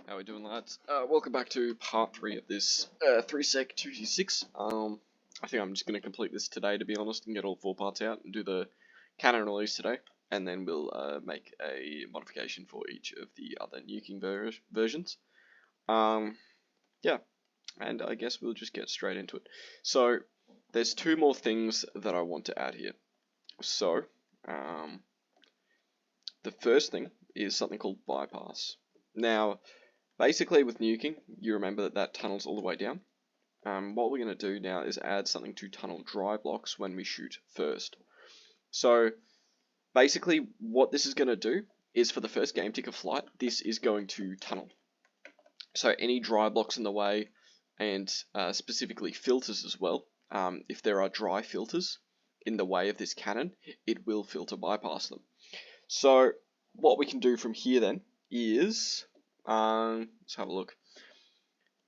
How we doing, lads? Welcome back to part 3 of this 3sec 2d6. I think I'm just going to complete this today, to be honest, and get all 4 parts out and do the canon release today. And then we'll make a modification for each of the other nuking versions. Yeah, and I guess we'll just get straight into it. So, there's 2 more things that I want to add here. So, the first thing is something called bypass. Now, basically with nuking, you remember that tunnel's all the way down. What we're going to do now is add something to tunnel dry blocks when we shoot first. So basically what this is going to do is for the first game tick of flight, this is going to tunnel. So any dry blocks in the way, and specifically filters as well, if there are dry filters in the way of this cannon, it will filter bypass them. So what we can do from here then is, let's have a look.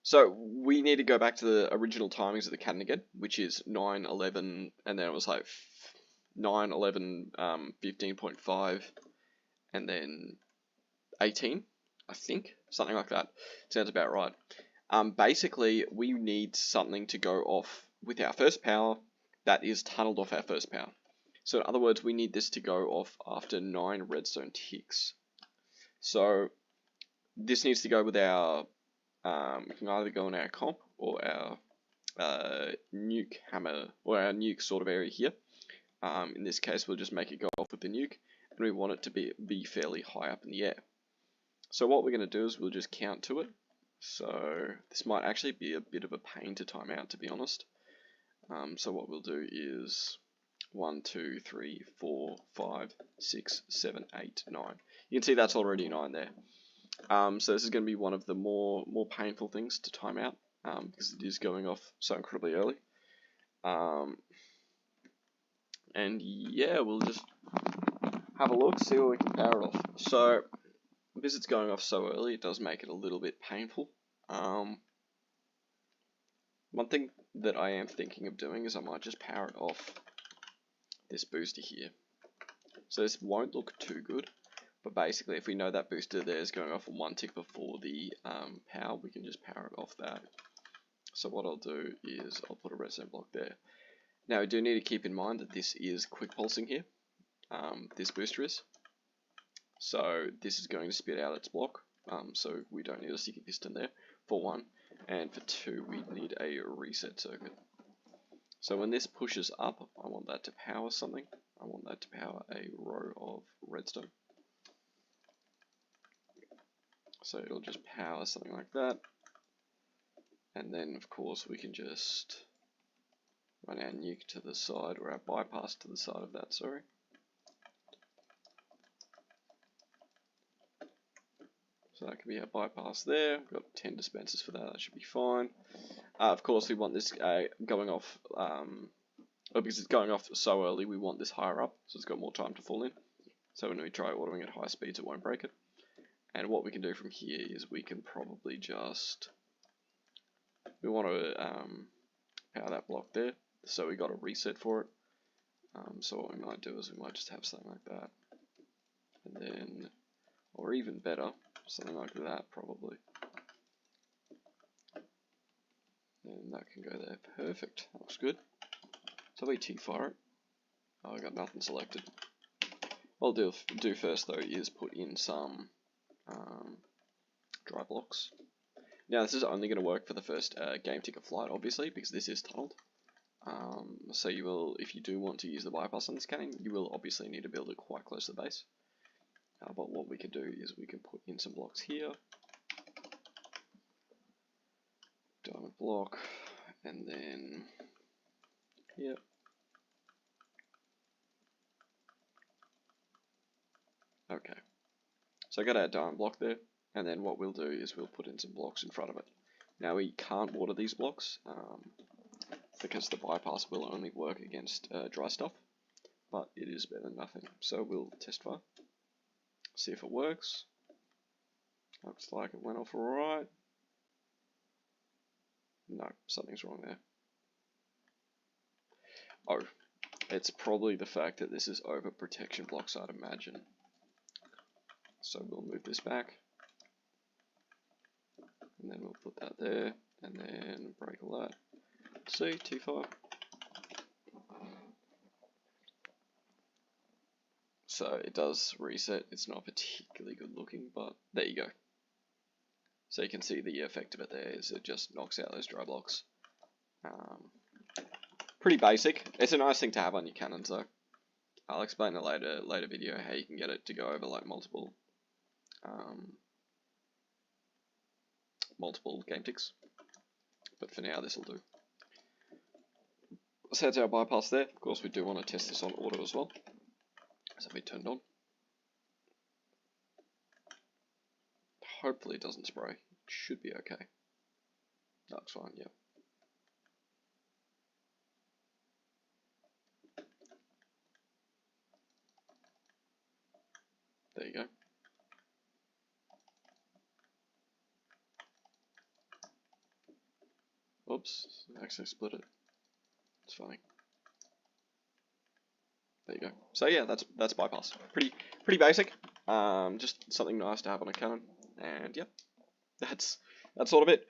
So we need to go back to the original timings of the cannon again, which is 9, 11, and then it was like 9, 11, 15.5, and then 18, I think, something like that. Sounds about right. Basically, we need something to go off with our first power that is tunneled off our first power. So in other words, we need this to go off after 9 redstone ticks. So this needs to go with our, we can either go on our comp or our nuke hammer, or our nuke sort of area here. In this case, we'll just make it go off with the nuke, and we want it to be fairly high up in the air. So what we're going to do is we'll just count to it. So this might actually be a bit of a pain to time out, to be honest. So what we'll do is 1, 2, 3, 4, 5, 6, 7, 8, 9. You can see that's already 9 there. So this is going to be one of the more painful things to time out, because it is going off so incredibly early. And yeah, we'll just have a look, see where we can power it off. So because it's going off so early, it does make it a little bit painful. One thing that I am thinking of doing is I might just power it off this booster here. So this won't look too good, but basically if we know that booster there is going off on 1 tick before the power, we can just power it off that. So what I'll do is I'll put a redstone block there. Now we do need to keep in mind that this is quick pulsing here, this booster is. So this is going to spit out its block, so we don't need a sticky piston there, for 1. And for 2, we need a reset circuit. So when this pushes up, I want that to power something. I want that to power a row of redstone. So it'll just power something like that. And then of course we can just run our nuke to the side, or our bypass to the side of that, sorry. So that can be our bypass there. We've got 10 dispensers for that, that should be fine. Of course we want this going off, because it's going off so early, we want this higher up, so it's got more time to fall in. So when we try autoing at high speeds, it won't break it. And what we can do from here is we can probably just, we want to power that block there, so we got a reset for it. So what we might do is we might just have something like that, and then, or even better, something like that probably. And that can go there, perfect, that looks good. So we T-fire it. Oh, I got nothing selected. What I'll do first though is put in some dry blocks. Now this is only going to work for the first game tick of flight, obviously, because this is tunneled. So you will, if you do want to use the bypass on this cannon, you will obviously need to build it quite close to the base. But what we can do is we can put in some blocks here. Diamond block, and then here. Okay. So I got our diamond block there, and then what we'll do is we'll put in some blocks in front of it. Now we can't water these blocks, because the bypass will only work against dry stuff, but it is better than nothing. So we'll test fire, see if it works. Looks like it went off alright. No, something's wrong there. Oh, it's probably the fact that this is over protection blocks, I'd imagine. So we'll move this back. and then we'll put that there, and then break all that. See, T5. So it does reset. It's not particularly good looking, but there you go. So you can see the effect of it there is it just knocks out those dry blocks. Pretty basic. It's a nice thing to have on your cannons though. I'll explain in a later video how you can get it to go over like multiple game ticks. But for now this will do. So that's our bypass there. Of course we do want to test this on auto as well. So if we turned on. Hopefully it doesn't spray. It should be okay. That's fine, yeah. There you go. Oops, actually split it. It's funny. There you go. So yeah, that's bypass. Pretty basic. Just something nice to have on a cannon. And yeah, that's sort of it.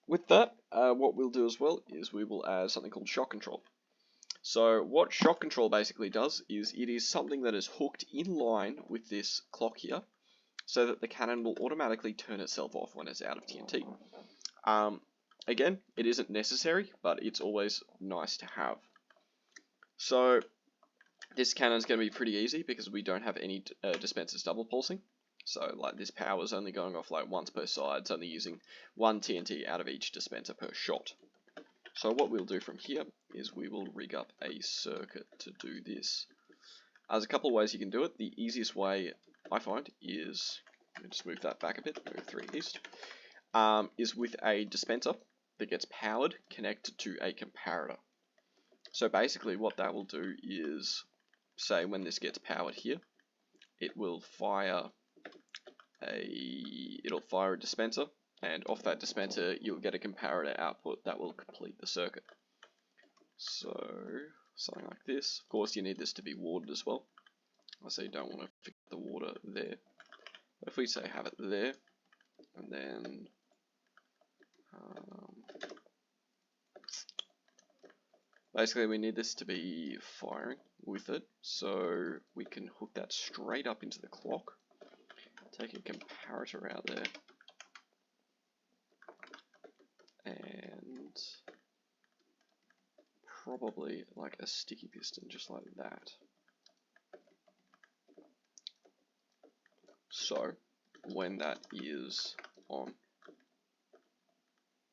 With that, what we'll do as well is we will add something called shock control. So what shock control basically does is it is something that is hooked in line with this clock here, so that the cannon will automatically turn itself off when it's out of TNT. Again, it isn't necessary, but it's always nice to have. So this cannon is going to be pretty easy because we don't have any dispensers double pulsing. So like this power is only going off like once per side. It's only using 1 TNT out of each dispenser per shot. So what we'll do from here is we will rig up a circuit to do this. There's a couple of ways you can do it. The easiest way I find is, let me just move that back a bit, move 3 east, is with a dispenser that gets powered connected to a comparator. So basically what that will do is, say when this gets powered here, it will fire a dispenser, and off that dispenser you'll get a comparator output that will complete the circuit. So something like this. Of course you need this to be watered as well. So you don't want to fix the water there. But if we say have it there, and then basically we need this to be firing with it, so we can hook that straight up into the clock. Take a comparator out there, and probably like a sticky piston just like that. So when that is on,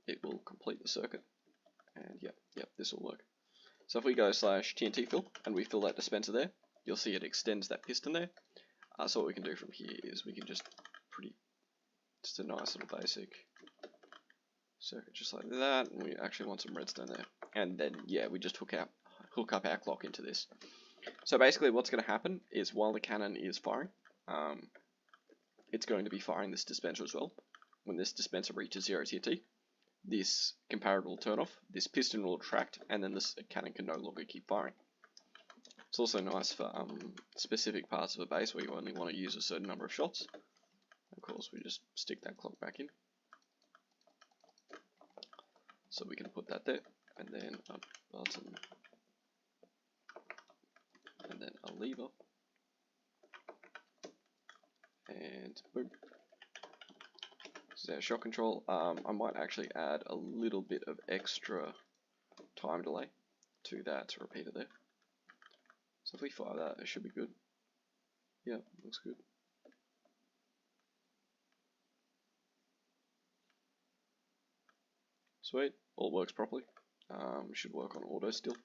it will complete the circuit, and yep, this will work. So if we go /TNT fill and we fill that dispenser there, you'll see it extends that piston there. So what we can do from here is we can just a nice little basic circuit just like that, and we actually want some redstone there. And then yeah, we just hook up our clock into this. So basically what's going to happen is while the cannon is firing, it's going to be firing this dispenser as well. When this dispenser reaches 0 TNT, this comparator will turn off, this piston will retract, and then this cannon can no longer keep firing. It's also nice for specific parts of a base where you only want to use a certain number of shots. Of course, we just stick that clock back in. So we can put that there, and then a button, and then a lever, and boom. This is our shock control. I might actually add a little bit of extra time delay to that repeater there. So if we fire that, it should be good. Yeah, looks good. Sweet, all works properly. Should work on auto still.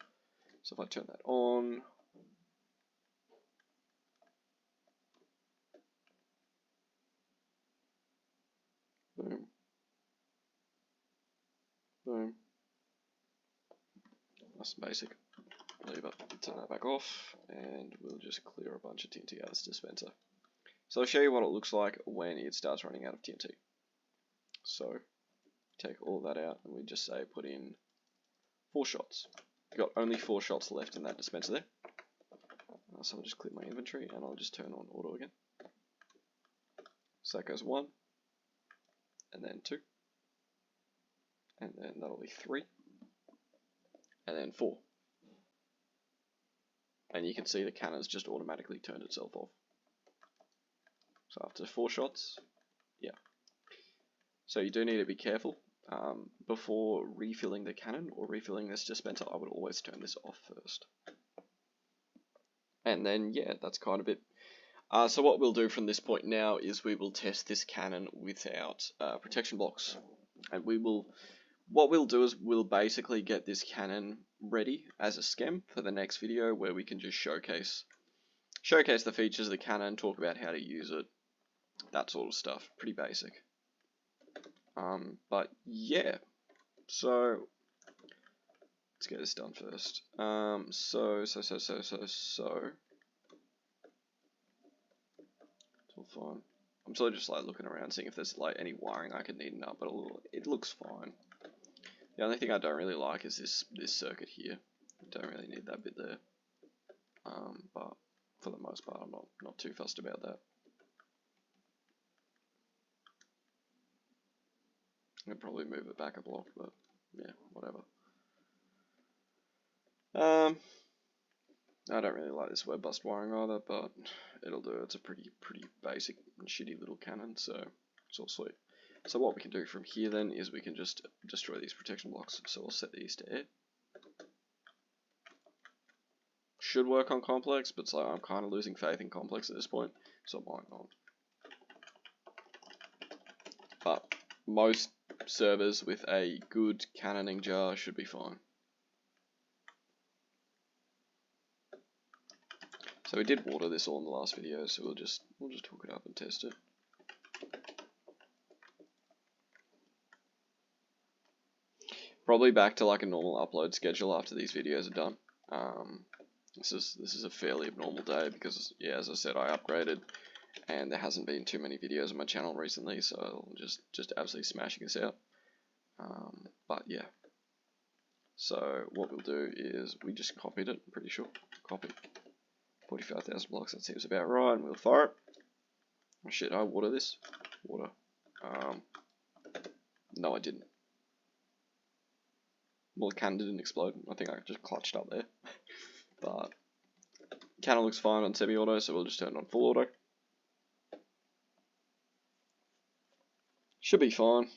So if I turn that on, boom, boom. Nice and basic. Leave it, turn that back off, and we'll just clear a bunch of TNT out of this dispenser. So I'll show you what it looks like when it starts running out of TNT. So take all that out, and we just say put in 4 shots. We've got only 4 shots left in that dispenser there. So I'll just clear my inventory, and I'll just turn on auto again. So that goes 1, and then 2, and then that'll be 3, and then 4. And you can see the cannon's just automatically turned itself off. So after 4 shots, yeah. So you do need to be careful. Before refilling the cannon or refilling this dispenser, I would always turn this off first. And then, yeah, that's kind of it. So what we'll do from this point now is we will test this cannon without protection blocks. And what we'll do is we'll basically get this cannon ready as a schem for the next video, where we can just showcase the features of the cannon, talk about how to use it, that sort of stuff. Pretty basic. But yeah, so let's get this done first. So it's all fine. I'm sort of just like looking around, seeing if there's like any wiring I could neaten up, but it looks fine. The only thing I don't really like is this circuit here. Don't really need that bit there. But for the most part, I'm not too fussed about that. I'll probably move it back a block, but yeah, whatever. I don't really like this web bust wiring either, but it'll do. It's a pretty basic and shitty little cannon, so it's all sweet. So what we can do from here then is we can just destroy these protection blocks. So we'll set these to air. Should work on complex, but so I'm kind of losing faith in complex at this point, so it might not. But most servers with a good cannoning jar should be fine. So we did water this all in the last video, so we'll just hook it up and test it. Probably back to like a normal upload schedule after these videos are done. This is a fairly abnormal day because, yeah, as I said, I upgraded and there hasn't been too many videos on my channel recently, so I'm just absolutely smashing this out. But yeah, so what we'll do is we just copied it. I'm pretty sure copy 45,000 blocks. That seems about right, and we'll fire it. Oh shit! I water this. Water. No, I didn't. Well, the cannon didn't explode. I think I just clutched up there. But cannon looks fine on semi-auto, so we'll just turn it on full auto. Should be fine.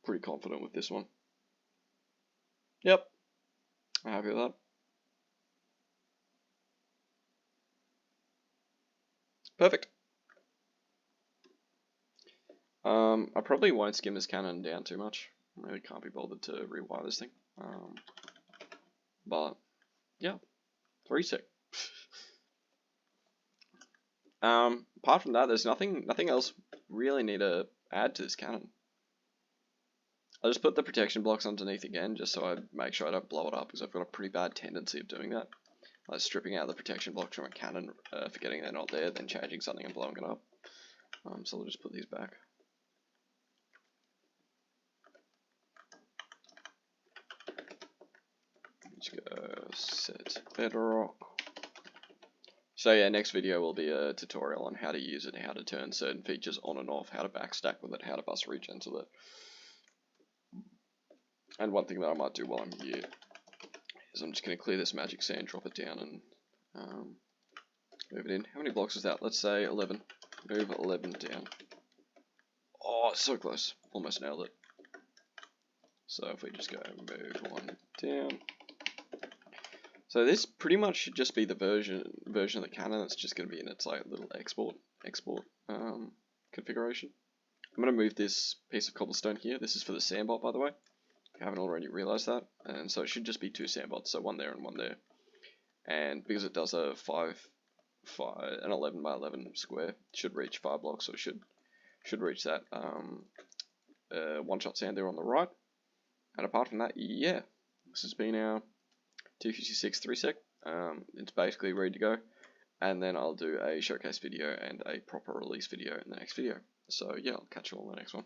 Pretty confident with this one. Yep. I'm happy with that. Perfect. I probably won't skim this cannon down too much. I really can't be bothered to rewire this thing. But yeah, 3 sec. Apart from that, there's nothing else really need to add to this cannon. I'll just put the protection blocks underneath again, just so I make sure I don't blow it up, because I've got a pretty bad tendency of doing that. Like stripping out the protection blocks from a cannon, forgetting they're not there, then changing something and blowing it up. So I'll just put these back. Let's go set bedrock. So yeah, next video will be a tutorial on how to use it, how to turn certain features on and off, how to backstack with it, how to bus regens with it. And one thing that I might do while I'm here is I'm just going to clear this magic sand, drop it down, and move it in. How many blocks is that? Let's say 11. Move 11 down. Oh, so close. Almost nailed it. So if we just go move 1 down. So this pretty much should just be the version of the cannon that's just going to be in its like little export configuration. I'm going to move this piece of cobblestone here. This is for the sandbot, by the way. If you haven't already realized that. And so it should just be 2 sandbots, so 1 there and 1 there. And because it does a 11 by 11 square, it should reach 5 blocks, so it should reach that one-shot sand there on the right. And apart from that, yeah, this has been our 256 3-sec. It's basically ready to go. And then I'll do a showcase video and a proper release video in the next video. So yeah, I'll catch you all in the next one.